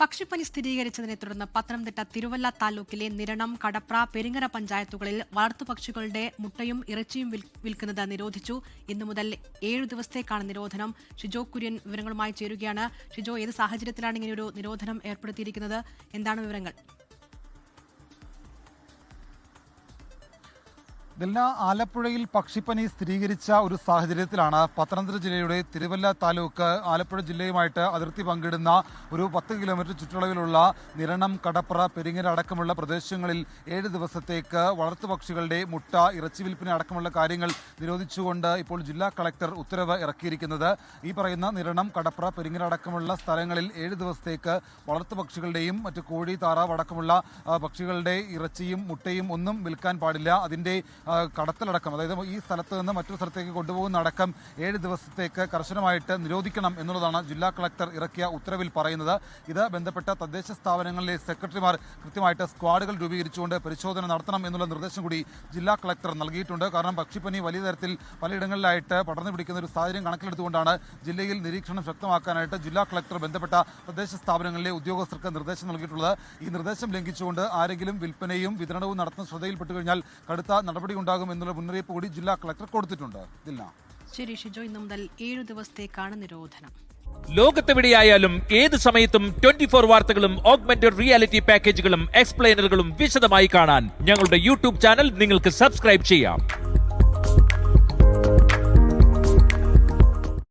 പക്ഷിപ്പനി സ്ഥിരീകരിച്ചതിനെ തുടർന്ന് പത്തനംതിട്ട തിരുവല്ല താലൂക്കിലെ നിരണം, കടപ്ര, പെരിങ്ങര പഞ്ചായത്തുകളിൽ വളർത്തുപക്ഷികളുടെ മുട്ടയും ഇറച്ചിയും വിൽക്കുന്നത് നിരോധിച്ചു. ഇന്നു മുതൽ 7 ദിവസത്തേക്കാണ് നിരോധനം. ഷിജോ കുര്യൻ വിവരങ്ങളുമായി ചേരുകയാണ്. ഷിജോ, ഏത് സാഹചര്യത്തിലാണ് ഇങ്ങനെയൊരു നിരോധനം ഏർപ്പെടുത്തിയിരിക്കുന്നത്? എന്താണ് വിവരങ്ങൾ? ആലപ്പുഴയിൽ പക്ഷിപ്പനി സ്ഥിരീകരിച്ച ഒരു സാഹചര്യത്തിലാണ് പത്തനംതിട്ട ജില്ലയുടെ തിരുവല്ല താലൂക്ക് ആലപ്പുഴ ജില്ലയുമായിട്ട് അതിർത്തി പങ്കിടുന്ന ഒരു 10 കിലോമീറ്റർ ചുറ്റളവിലുള്ള നിരണം, കടപ്ര, പെരിങ്ങര അടക്കമുള്ള പ്രദേശങ്ങളിൽ 7 ദിവസത്തേക്ക് വളർത്തുപക്ഷികളുടെ മുട്ട, ഇറച്ചി വിൽപ്പന അടക്കമുള്ള കാര്യങ്ങൾ നിരോധിച്ചുകൊണ്ട് ഇപ്പോൾ ജില്ലാ കളക്ടർ ഉത്തരവ് ഇറക്കിയിരിക്കുന്നത്. ഈ പറയുന്ന നിരണം, കടപ്ര, പെരിങ്ങര അടക്കമുള്ള സ്ഥലങ്ങളിൽ 7 ദിവസത്തേക്ക് വളർത്തുപക്ഷികളുടെയും മറ്റ് കോഴി, താറാവ് അടക്കമുള്ള പക്ഷികളുടെ ഇറച്ചിയും മുട്ടയും ഒന്നും വിൽക്കാൻ പാടില്ല. അതിൻ്റെ കടത്തലടക്കം, അതായത് ഈ സ്ഥലത്ത് നിന്ന് മറ്റൊരു സ്ഥലത്തേക്ക് കൊണ്ടുപോകുന്ന അടക്കം 7 ദിവസത്തേക്ക് കർശനമായിട്ട് നിരോധിക്കണം എന്നുള്ളതാണ് ജില്ലാ കളക്ടർ ഇറക്കിയ ഉത്തരവിൽ പറയുന്നത്. ഇത് ബന്ധപ്പെട്ട തദ്ദേശ സ്ഥാപനങ്ങളിലെ സെക്രട്ടറിമാർ കൃത്യമായിട്ട് സ്ക്വാഡുകൾ രൂപീകരിച്ചുകൊണ്ട് പരിശോധന നടത്തണം എന്നുള്ള നിർദ്ദേശം കൂടി ജില്ലാ കളക്ടർ നൽകിയിട്ടുണ്ട്. കാരണം പക്ഷിപ്പനി വലിയ തരത്തിൽ പലയിടങ്ങളിലായിട്ട് പടർന്നു പിടിക്കുന്ന ഒരു സാഹചര്യം കണക്കിലെടുത്തുകൊണ്ടാണ് ജില്ലയിൽ നിരീക്ഷണം ശക്തമാക്കാനായിട്ട് ജില്ലാ കളക്ടർ ബന്ധപ്പെട്ട തദ്ദേശ സ്ഥാപനങ്ങളിലെ ഉദ്യോഗസ്ഥർക്ക് നിർദ്ദേശം നൽകിയിട്ടുള്ളത്. ഈ നിർദ്ദേശം ലംഘിച്ചുകൊണ്ട് ആരെങ്കിലും വിൽപ്പനയും വിതരണവും നടത്തുന്ന ശ്രദ്ധയിൽപ്പെട്ടു കഴിഞ്ഞാൽ കടുത്ത നടപടി ഉണ്ടാകും എന്നുള്ള മുന്നറിയിപ്പ് കൂടി ജില്ലാ കളക്ടർ കൊടുത്തിട്ടുണ്ട്. ശരി ഷിജോ, ഇന്നു മുതൽ 7 ദിവസത്തേക്കാണ് നിരോധനം. ലോകത്തെവിടെയായാലും ഏത് സമയത്തും 24 വാർത്തകളും ഓഗ്മെന്റഡ് റിയാലിറ്റി പാക്കേജുകളും എക്സ്പ്ലെയിനറുകളും വിശദമായി കാണാൻ ഞങ്ങളുടെ യൂട്യൂബ് ചാനൽ നിങ്ങൾക്ക് സബ്സ്ക്രൈബ് ചെയ്യാം.